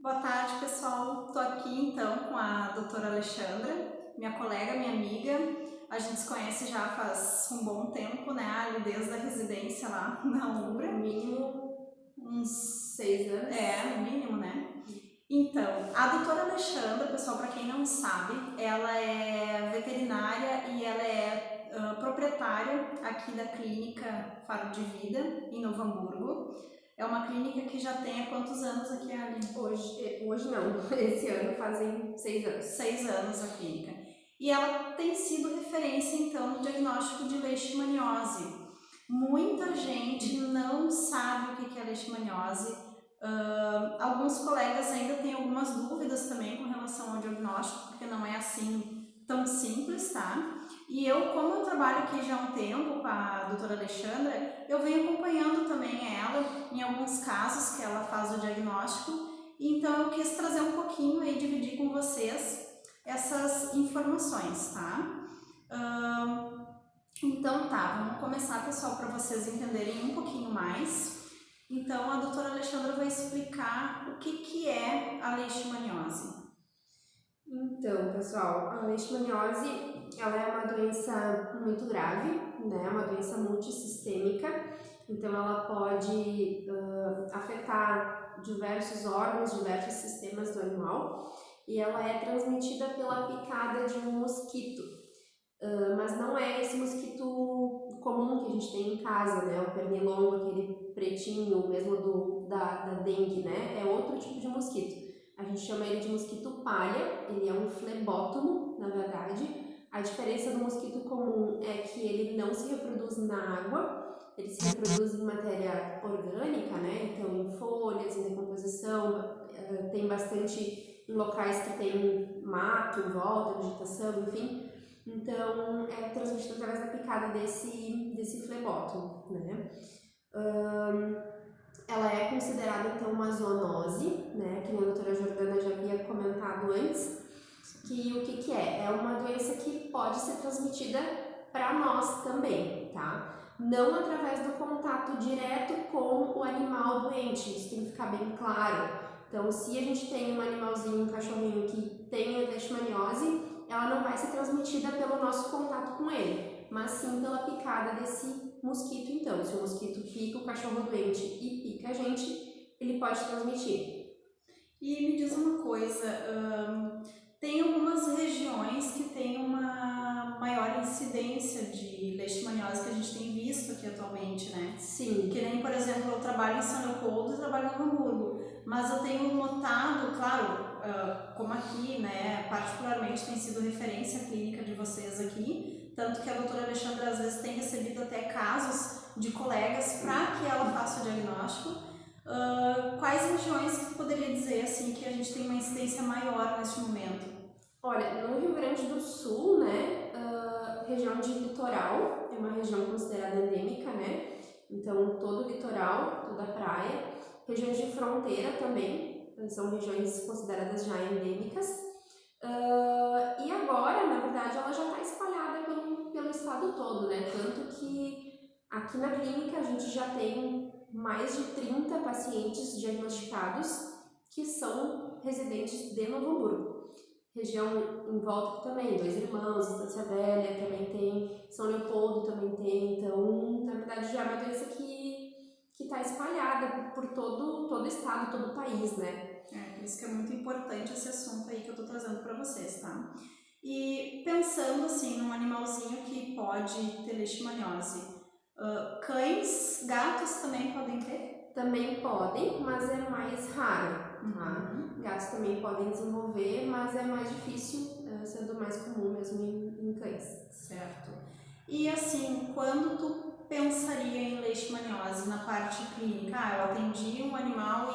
Boa tarde, pessoal. Estou aqui então com a doutora Alexandra, minha colega, minha amiga. A gente se conhece já faz um bom tempo, né? Ali desde a residência lá na Umbra. No mínimo uns 6 anos. No mínimo, né? Então, a doutora Alexandra, pessoal, para quem não sabe, ela é veterinária e ela é proprietária aqui da clínica Faro de Vida, em Novo Hamburgo. É uma clínica que já tem há quantos anos aqui, Ali? Hoje não, esse ano fazem 6 anos. 6 anos a clínica. E ela tem sido referência, então, no diagnóstico de leishmaniose. Muita gente não sabe o que é leishmaniose. Alguns colegas ainda têm algumas dúvidas também com relação ao diagnóstico, porque não é assim tão simples, tá? E eu, como eu trabalho aqui já há um tempo com a doutora Alexandra, eu venho acompanhando também ela em alguns casos que ela faz o diagnóstico, então eu quis trazer um pouquinho e dividir com vocês essas informações, tá? Então tá, vamos começar, pessoal, para vocês entenderem um pouquinho mais. Então a doutora Alexandra vai explicar o que é a leishmaniose. Então, pessoal, a leishmaniose ela é uma doença muito grave, né? Uma doença multissistêmica, então ela pode afetar diversos órgãos, diversos sistemas do animal, e ela é transmitida pela picada de um mosquito, mas não é esse mosquito comum que a gente tem em casa, né? O pernilongo, aquele pretinho mesmo da dengue, né? É outro tipo de mosquito. A gente chama ele de mosquito palha, ele é um flebótomo, na verdade. A diferença do mosquito comum é que ele não se reproduz na água, ele se reproduz em matéria orgânica, né? Então em folhas, em decomposição, tem bastante em locais que tem mato em volta, vegetação, enfim. Então é transmitido através da picada desse flebótomo, né? Ela é considerada então uma zoonose, né, que a doutora Jordana já havia comentado antes, que o que é? É uma doença que pode ser transmitida para nós também, tá? Não através do contato direto com o animal doente, isso tem que ficar bem claro. Então, se a gente tem um animalzinho, um cachorrinho que tem a leishmaniose, ela não vai ser transmitida pelo nosso contato com ele, mas sim pela picada desse mosquito. Então, se o mosquito pica o cachorro doente e pica a gente, ele pode transmitir. E me diz uma coisa, tem algumas regiões que têm uma maior incidência de leishmaniose que a gente tem visto aqui atualmente, né? Sim. Que nem, por exemplo, eu trabalho em São Leopoldo e trabalho em Hamburgo, mas eu tenho notado, claro, como aqui, né, particularmente tem sido referência clínica de vocês aqui, tanto que a doutora Alexandra às vezes tem recebido até casos de colegas para que ela faça o diagnóstico. Quais regiões que poderia dizer assim que a gente tem uma incidência maior neste momento? Olha, no Rio Grande do Sul, né, região de litoral, é uma região considerada endêmica, né? Então, todo o litoral, toda a praia. Regiões de fronteira também, são regiões consideradas já endêmicas. E agora, na verdade, ela já está espalhada pelo estado todo, né? Tanto que aqui na clínica a gente já tem mais de 30 pacientes diagnosticados que são residentes de Novo Hamburgo. Região em volta também, Dois Irmãos, Estância Velha também tem, São Leopoldo também tem, então, na verdade, já é uma doença que está espalhada por todo o estado, todo o país, né? Por isso que é muito importante esse assunto aí que eu tô trazendo para vocês, tá? E pensando assim num animalzinho que pode ter leishmaniose, cães, gatos também podem ter? Também podem, mas é mais raro, tá? Gatos também podem desenvolver, mas é mais difícil, sendo mais comum mesmo em cães. Certo. E assim, quando tu pensaria em leishmaniose na parte clínica? Eu atendi um animal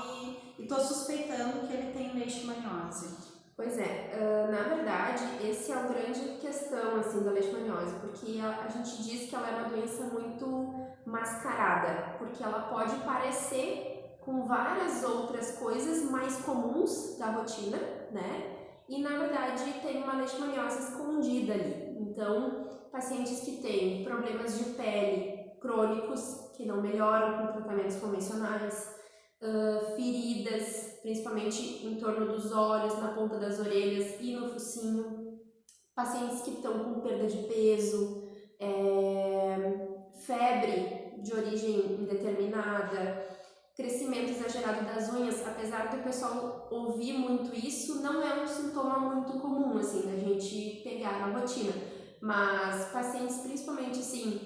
e tô suspeitando que ele tem leishmaniose. Pois é, na verdade, esse é a grande questão assim, da leishmaniose, porque a gente diz que ela é uma doença muito mascarada, porque ela pode parecer com várias outras coisas mais comuns da rotina, né? E na verdade tem uma leishmaniose escondida ali. Então, pacientes que têm problemas de pele crônicos, que não melhoram com tratamentos convencionais, feridas, principalmente em torno dos olhos, na ponta das orelhas e no focinho. Pacientes que estão com perda de peso, febre de origem indeterminada, crescimento exagerado das unhas, apesar do pessoal ouvir muito isso, não é um sintoma muito comum, assim, da gente pegar na rotina. Mas pacientes, principalmente, assim,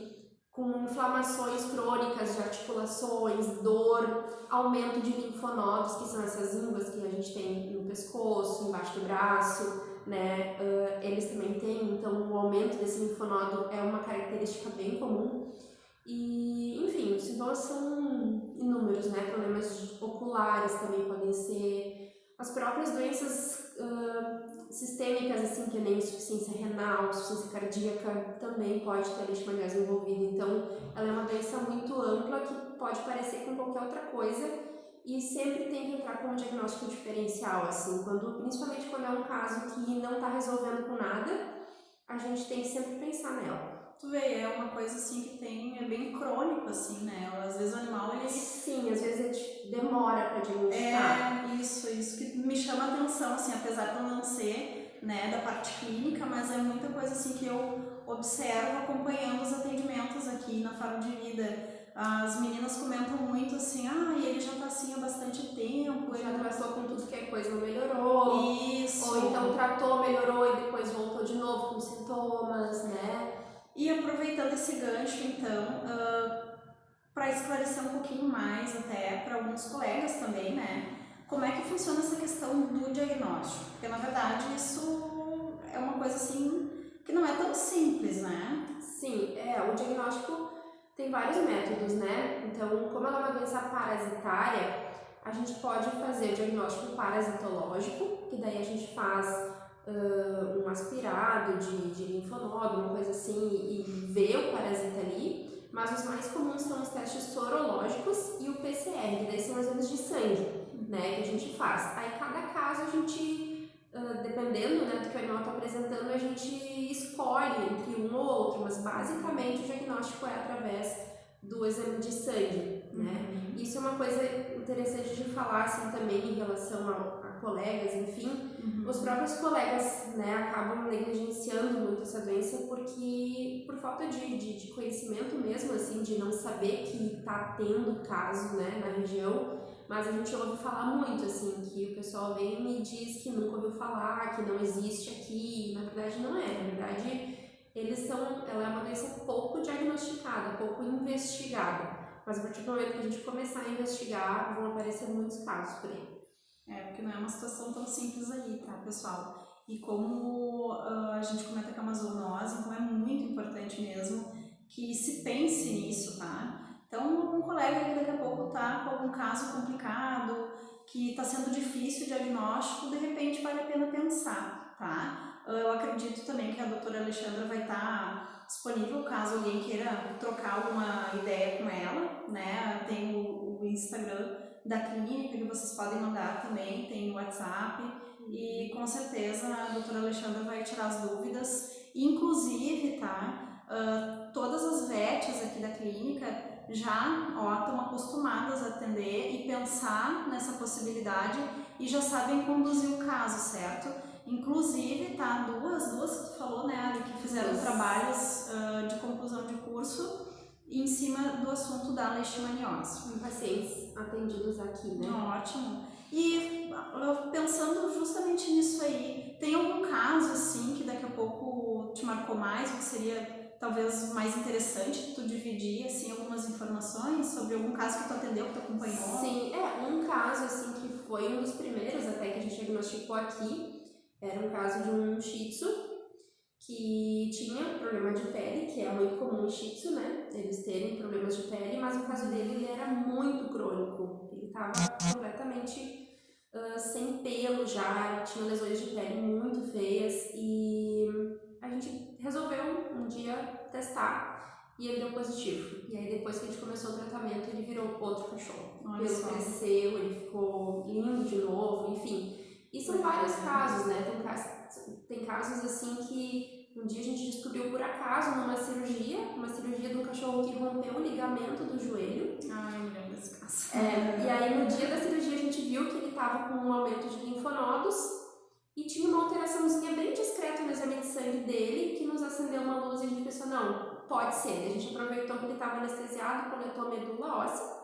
com inflamações crônicas de articulações, dor, aumento de linfonodos, que são essas ínguas que a gente tem no pescoço, embaixo do braço, né? Eles também têm, então o aumento desse linfonodo é uma característica bem comum. E, enfim, os sintomas são inúmeros, né? Problemas oculares também podem ser, as próprias doenças sistêmicas, assim, que nem insuficiência renal, insuficiência cardíaca, também pode ter leishmaniose envolvida. Então, ela é uma doença muito ampla que pode parecer com qualquer outra coisa e sempre tem que entrar como diagnóstico diferencial, assim, principalmente quando é um caso que não está resolvendo com nada, a gente tem que sempre pensar nela. Tu vê, é uma coisa assim que é bem crônico, assim, né? Às vezes o animal, ele... Sim, às vezes ele demora para diagnosticar. Isso que me chama a atenção, assim, apesar de eu não ser, né, da parte clínica, mas é muita coisa, assim, que eu observo acompanhando os atendimentos aqui na Faro de Vida. As meninas comentam muito, assim, ele já tá assim há bastante tempo. Já tratou com tudo que é coisa, não melhorou. Isso. Ou então tratou, melhorou e depois voltou de novo com sintomas, né? E aproveitando esse gancho, então, para esclarecer um pouquinho mais até para alguns colegas também, né? Como é que funciona essa questão do diagnóstico? Porque, na verdade, isso é uma coisa, assim, que não é tão simples, né? Sim, o diagnóstico tem vários métodos, né? Então, como ela é uma doença parasitária, a gente pode fazer o diagnóstico parasitológico, que daí a gente faz um aspirado de linfonodo, uma coisa assim, e vê o parasita ali, mas os mais comuns são os testes sorológicos e o PCR, que daí são exames de sangue, né, que a gente faz. Aí cada caso a gente, dependendo, né, do que o animal está apresentando, a gente escolhe entre um ou outro, mas basicamente o diagnóstico é através do exame de sangue, né. Isso é uma coisa interessante de falar, assim, também em relação a colegas, enfim. Os próprios colegas, né, acabam negligenciando muito essa doença porque por falta de conhecimento mesmo, assim, de não saber que tá tendo caso, né, na região, mas a gente ouve falar muito, assim, que o pessoal vem e me diz que nunca ouviu falar, que não existe aqui, na verdade não é, na verdade ela é uma doença pouco diagnosticada, pouco investigada, mas a partir do momento que a gente começar a investigar, vão aparecer muitos casos por aí. Porque não é uma situação tão simples aí, tá, pessoal? E como a gente comenta que é uma zoonose, então é muito importante mesmo que se pense nisso, tá? Então, um colega que daqui a pouco tá com algum caso complicado, que está sendo difícil o diagnóstico, de repente vale a pena pensar, tá? Eu acredito também que a doutora Alexandra vai estar disponível caso alguém queira trocar alguma ideia com ela, né? Tem o Instagram da clínica que vocês podem mandar também, tem o WhatsApp e com certeza a doutora Alexandra vai tirar as dúvidas, inclusive, tá, todas as VETs aqui da clínica já estão acostumadas a atender e pensar nessa possibilidade e já sabem conduzir o caso, certo? Inclusive, tá, duas que tu falou, né, Ali, que fizeram trabalhos de conclusão de curso em cima do assunto da leishmaniose. Pacientes atendidos aqui, né? Ótimo. E pensando justamente nisso aí, tem algum caso assim que daqui a pouco te marcou mais, ou que seria talvez mais interessante tu dividir assim algumas informações sobre algum caso que tu atendeu, que tu acompanhou? Sim, um caso assim que foi um dos primeiros até que a gente diagnosticou aqui, era um caso de um Shih Tzu que tinha problema de pele, que é muito comum em Shih Tzu, né? Eles terem problemas de pele, mas o caso dele ele era muito crônico. Ele estava completamente sem pelo já, tinha lesões de pele muito feias e a gente resolveu um dia testar e ele deu positivo. E aí depois que a gente começou o tratamento, ele virou outro cachorro. O pelo cresceu, ele ficou lindo de novo, enfim. E são vários casos, né? Tem casos assim que um dia a gente descobriu por acaso numa cirurgia de um cachorro que rompeu o ligamento do joelho. Eu me lembro desse caso. E aí no dia da cirurgia a gente viu que ele estava com um aumento de linfonodos e tinha uma alteraçãozinha bem discreta no exame de sangue dele que nos acendeu uma luz e a gente pensou, não, pode ser. A gente aproveitou que ele estava anestesiado, coletou a medula óssea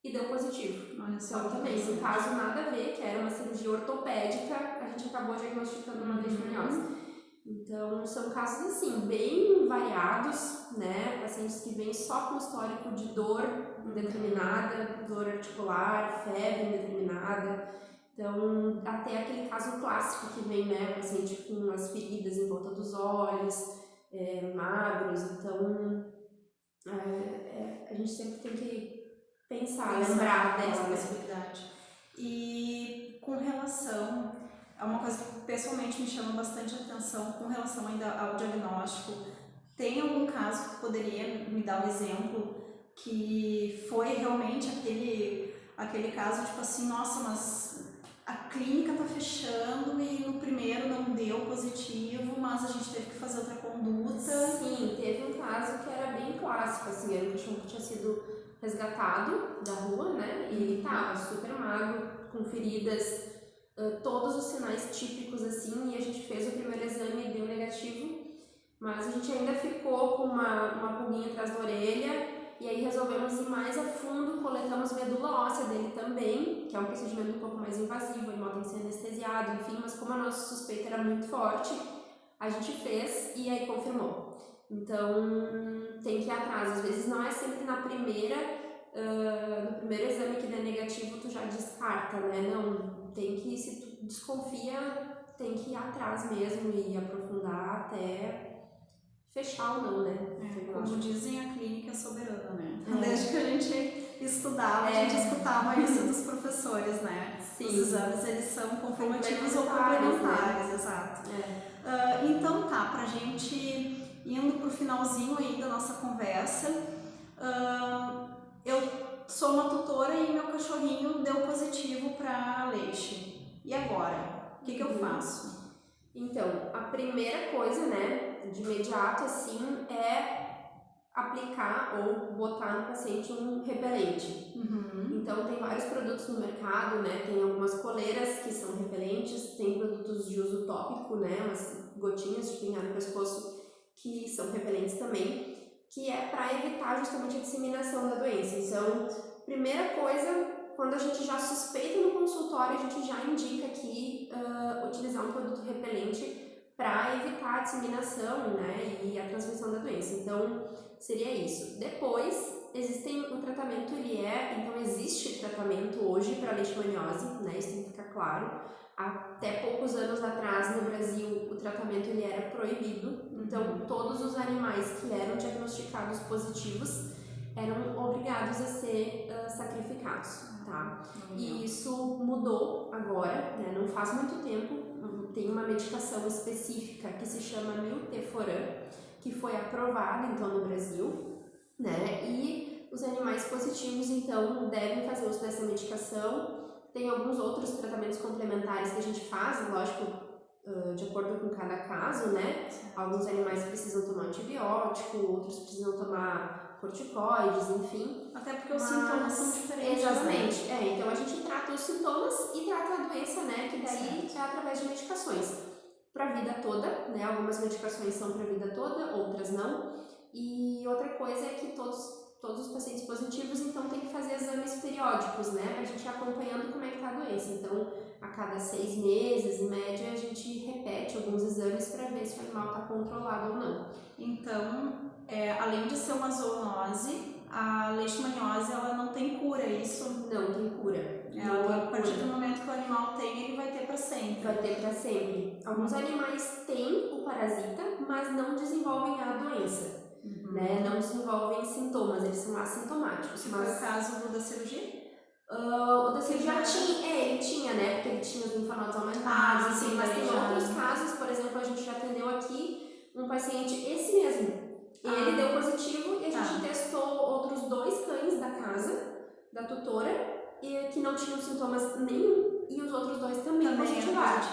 e deu positivo. Olha só, Então também, no caso nada a ver, que era uma cirurgia ortopédica, a gente acabou diagnosticando uma leishmaniose. Então são casos assim, bem variados, né? Pacientes que vêm só com histórico de dor indeterminada, dor articular, febre indeterminada. Então, até aquele caso clássico que vem, né, o paciente com as feridas em volta dos olhos, magros. Então, a gente sempre tem que pensar, lembrar dessa possibilidade. E com relação a uma coisa que pessoalmente me chama bastante atenção, com relação ainda ao diagnóstico, tem algum caso que poderia me dar um exemplo que foi realmente aquele caso, tipo assim, nossa, mas a clínica tá fechando e no primeiro não deu positivo, mas a gente teve que fazer outra conduta? Sim, teve um caso que era bem clássico, assim, era um cachorro que tinha sido resgatado da rua, né, e ele tava super magro, com feridas, todos os sinais típicos, assim, e a gente fez o primeiro exame e deu negativo, mas a gente ainda ficou com uma pulguinha atrás da orelha. E aí resolvemos ir mais a fundo, coletamos medula óssea dele também, que é um procedimento um pouco mais invasivo, o animal tem que ser anestesiado, enfim, mas como a nossa suspeita era muito forte, a gente fez e aí confirmou. Então tem que ir atrás, às vezes não é sempre no primeiro exame que der negativo tu já descarta, né? Não, tem que, se tu desconfia, tem que ir atrás mesmo e aprofundar até fechar ou não, né? Como dizem, a clínica é soberana, né? Desde que a gente estudava, a gente escutava isso dos professores, né? Sim. Os exames, eles são confirmativos ou complementares, né? Exato. Então tá, pra gente indo pro finalzinho aí da nossa conversa, eu sou uma tutora e meu cachorrinho deu positivo pra leixe. E agora? O que eu faço? Então, a primeira coisa, né, de imediato, assim, é aplicar ou botar no paciente um repelente. Então, tem vários produtos no mercado, né, tem algumas coleiras que são repelentes, tem produtos de uso tópico, né, umas gotinhas de pingar no pescoço que são repelentes também, que é para evitar justamente a disseminação da doença. Então, primeira coisa, quando a gente já suspeita no consultório, a gente já indica aqui utilizar um produto repelente para evitar a disseminação, né, e a transmissão da doença. Então, seria isso. Depois, existe tratamento hoje para leishmaniose, né, isso tem que ficar claro. Até poucos anos atrás, no Brasil, o tratamento ele era proibido. Então, todos os animais que eram diagnosticados positivos eram obrigados a ser sacrificados, tá? E isso mudou agora, né? Não faz muito tempo. Tem uma medicação específica que se chama milteforam, que foi aprovada então no Brasil, né? E os animais positivos então devem fazer uso dessa medicação. Tem alguns outros tratamentos complementares que a gente faz, lógico, de acordo com cada caso, né? Alguns animais precisam tomar antibiótico, outros precisam tomar corticoides, enfim. Até porque os sintomas são diferentes. Exatamente. Né? Então a gente trata os sintomas e trata a doença, né? Que daí é através de medicações. Para a vida toda, né? Algumas medicações são para a vida toda, outras não. E outra coisa é que todos os pacientes positivos, então, tem que fazer exames periódicos, né? Pra gente ir acompanhando como é que tá a doença. Então, a cada 6 meses, em média, a gente repete alguns exames para ver se o animal está controlado ou não. Então, além de ser uma zoonose, a leishmaniose, ela não tem cura, é isso? Não tem cura. A partir do momento que o animal tem, ele vai ter para sempre. Vai ter para sempre. Alguns animais têm o parasita, mas não desenvolvem a doença. Né? Não desenvolvem sintomas, eles são assintomáticos. Mas... Foi o caso da cirurgia? O da cirurgia ele tinha, né? Porque ele tinha os linfonodos aumentados, assim, mas tem outros casos, por exemplo, a gente já atendeu aqui um paciente, esse mesmo. Ele deu positivo e a gente testou outros 2 cães da casa, da tutora, e que não tinham sintomas nenhum, e os outros 2 também positivaram.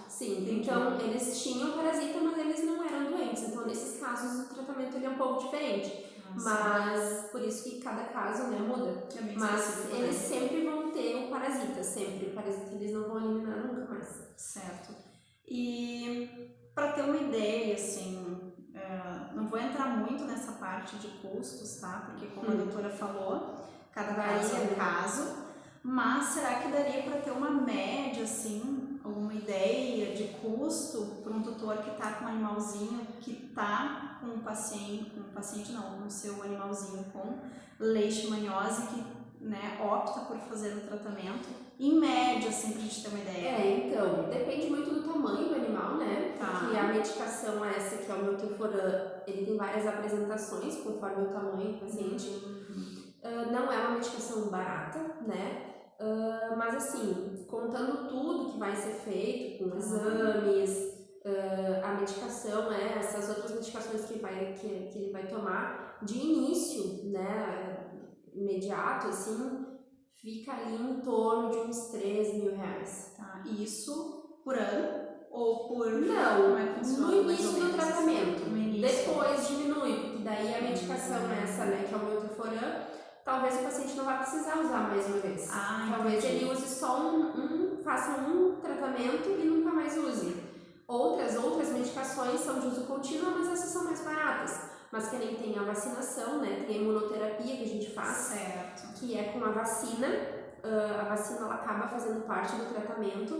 Sim, entendi. Então eles tinham parasita, mas eles não eram doentes. Então nesses casos o tratamento ele é um pouco diferente. Mas por isso que cada caso, né, muda. É bem Mas específico, eles né? sempre vão ter o parasita, sempre. O parasita eles não vão eliminar nunca mais. Certo. E para ter uma ideia, assim, não vou entrar muito nessa parte de custos, tá? Porque como a doutora falou, cada caso é um caso. Mas será que daria para ter uma média, assim, alguma ideia de custo para um tutor que está com um animalzinho que está com com o seu animalzinho com leishmaniose que, né, opta por fazer o tratamento, em média, assim, pra gente ter uma ideia? Então, depende muito do tamanho do animal, né? Tá. Porque a medicação essa, que é o Milteforam, ele tem várias apresentações conforme o tamanho do paciente. Não é uma medicação barata, né? Mas assim, contando tudo que vai ser feito, com exames, a medicação, né? Essas outras medicações que ele vai tomar, de início, né? Imediato, assim, fica ali em torno de uns 3 mil reais. Tá. Isso por ano? Ou por... Não, como é que funciona, no mais ou início do menos, tratamento. assim? No início. Depois diminui, porque daí a medicação essa, né, que é o Milteforam, talvez o paciente não vá precisar usar mais uma vez. Talvez ele use só faça um tratamento e nunca mais use. Outras medicações são de uso contínuo, mas essas são mais baratas. Mas que nem tem a vacinação, né? Tem a imunoterapia que a gente faz, certo, que é com a vacina. A vacina ela acaba fazendo parte do tratamento,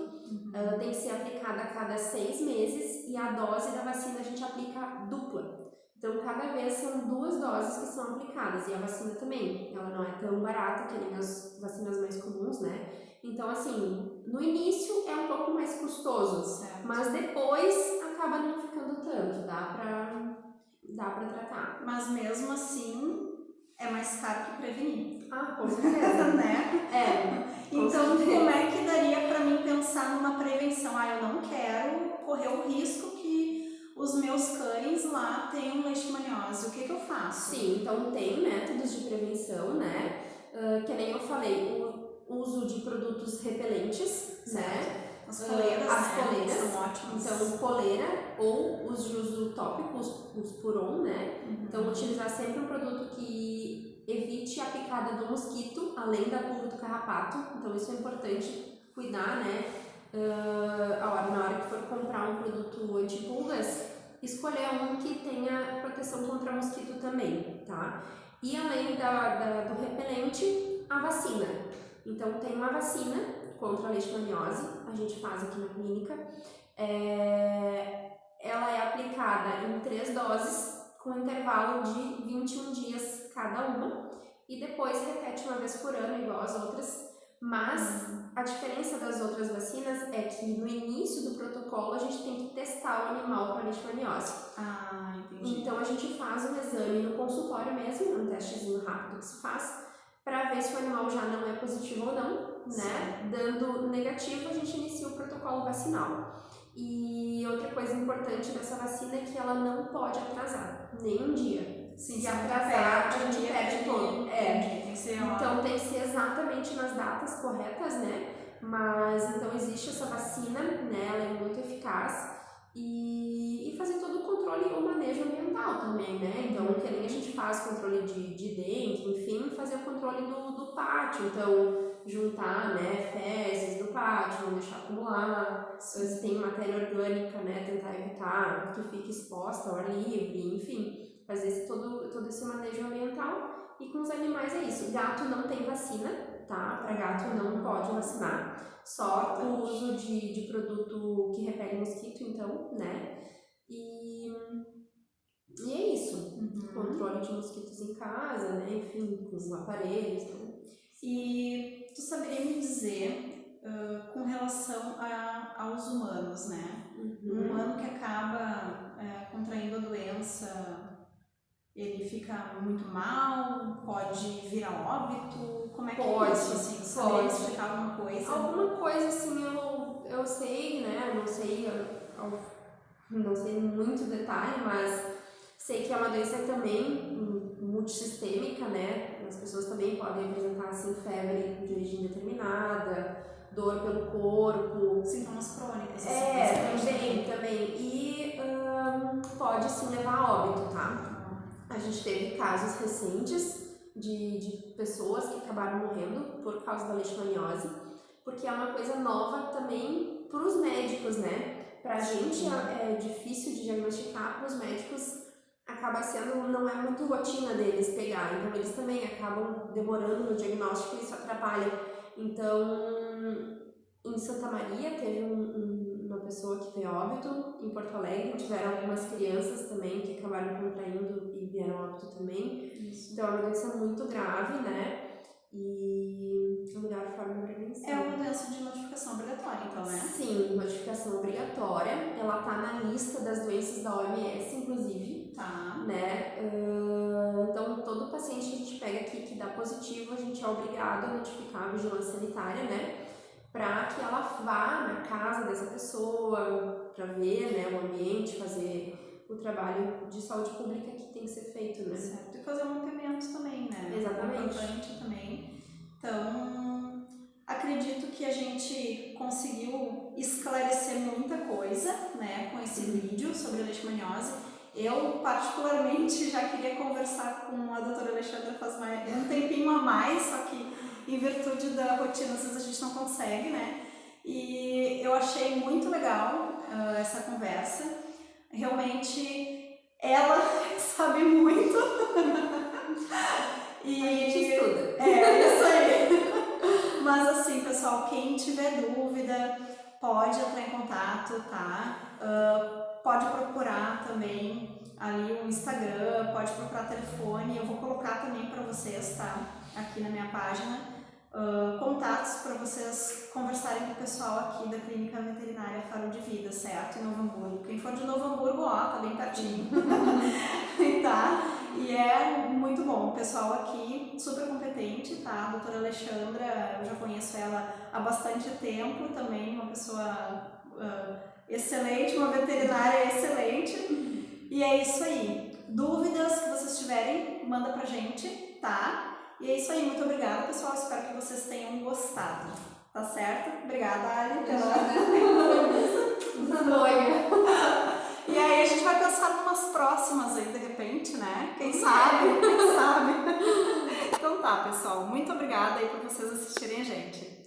tem que ser aplicada a cada 6 meses e a dose da vacina a gente aplica dupla. Então, cada vez são 2 doses que são aplicadas e a vacina também, ela não é tão barata que nem as vacinas mais comuns, né? Então, assim, no início é um pouco mais custoso, certo. mas depois acaba não ficando tanto, dá pra tratar. Mas mesmo assim, é mais caro que prevenir. Ah, com certeza. né? Então, como é que daria para mim pensar numa prevenção? Eu não quero correr o risco que os meus cães lá tenham leishmaniose. O que eu faço? Sim, então tem métodos de prevenção, né? Que nem eu falei, o uso de produtos repelentes, né? As coleiras, são ótimas. Então, coleira ou os de uso tópico, os Puron, né? Então, utilizar sempre um produto que evite a picada do mosquito, além da pulga do carrapato. Então, isso é importante cuidar, né? Na hora que for comprar um produto antipulgas, escolher um que tenha proteção contra mosquito também, tá? E além do repelente, a vacina. Então, tem uma vacina contra a leishmaniose, a gente faz aqui na clínica. Ela é aplicada em 3 doses, com intervalo de 21 dias cada uma, e depois repete uma vez por ano, igual as outras. Mas a diferença das outras vacinas é que no início do protocolo a gente tem que testar o animal para leishmaniose. Entendi. Então a gente faz um exame no consultório mesmo, um testezinho rápido que se faz, para ver se o animal já não é positivo ou não, né? Dando negativo, a gente inicia o protocolo vacinal. E outra coisa importante dessa vacina é que ela não pode atrasar, nem um dia. Se atrasar, a gente perde todo. Então tem que ser exatamente nas datas corretas, né? Mas então existe essa vacina, né? Ela é muito eficaz. E fazer todo o controle ou manejo ambiental também, né? Então, que nem a gente faz controle de dentro, enfim, fazer o controle do pátio. Então, juntar, né, fezes do pátio, não deixar acumular. Se tem matéria orgânica, né, tentar evitar que fique exposta ao ar livre, enfim, fazer todo esse manejo ambiental. E com os animais é isso. Gato não tem vacina, tá? Para gato não pode vacinar. Só o uso de produto que repele mosquito, então, né? E é isso. Controle de mosquitos em casa, né? Enfim, com os aparelhos. Então. E tu saberia me dizer, com relação aos humanos, né? Um humano que acaba contraindo a doença, ele fica muito mal, pode vir a óbito? Como é que é isso, assim? Tu saberia explicar alguma coisa? Alguma coisa, assim, eu sei, né? Não sei muito detalhe, mas sei que é uma doença também multissistêmica, né? As pessoas também podem apresentar, assim, febre de origem determinada, dor pelo corpo. Sintomas crônicos. Também. E pode, sim, levar a óbito, tá? A gente teve casos recentes de pessoas que acabaram morrendo por causa da leishmaniose, porque é uma coisa nova também para os médicos, né? Pra gente é difícil de diagnosticar, para os médicos acaba sendo, não é muito rotina deles pegar, então eles também acabam demorando no diagnóstico e isso atrapalha. Então, em Santa Maria teve uma pessoa que veio a óbito, em Porto Alegre tiveram algumas crianças também que acabaram contraindo e vieram a óbito também. Isso. Então é uma doença muito grave, né? E a melhor forma de prevenção. É uma doença de notificação obrigatória, então, né? Sim, notificação obrigatória. Ela tá na lista das doenças da OMS, inclusive. Tá. Né? Então, todo paciente que a gente pega aqui que dá positivo, a gente é obrigado a notificar a vigilância sanitária, né? Para que ela vá na casa dessa pessoa, para ver, né, o ambiente, fazer o trabalho de saúde pública que tem que ser feito, né? Certo. E fazer um mapeamento também, né? Exatamente. É importante também. Então, acredito que a gente conseguiu esclarecer muita coisa, né, com esse vídeo sobre a leishmaniose. Eu, particularmente, já queria conversar com a doutora Alexandra faz um tempinho a mais, só que em virtude da rotina, às vezes a gente não consegue, né? E eu achei muito legal essa conversa. Realmente, ela sabe muito. E a gente estuda. É, isso aí. Mas assim, pessoal, quem tiver dúvida, pode entrar em contato, tá? Pode procurar também ali o Instagram, pode procurar telefone, eu vou colocar também para vocês, tá? Aqui na minha página, contatos para vocês conversarem com o pessoal aqui da Clínica Veterinária Faro de Vida, certo? Em Novo Hamburgo. Quem for de Novo Hamburgo, ó, tá bem pertinho. Tá? E é muito bom, o pessoal aqui super competente, tá? A doutora Alexandra, eu já conheço ela há bastante tempo também, uma pessoa excelente, uma veterinária excelente. E é isso aí. Dúvidas que vocês tiverem, manda pra gente, tá? E é isso aí, muito obrigada, pessoal. Espero que vocês tenham gostado. Tá certo? Obrigada, Ali. E aí a gente vai pensar numas próximas aí, de repente, né? Quem sabe? Quem sabe? Então tá, pessoal. Muito obrigada aí por vocês assistirem a gente.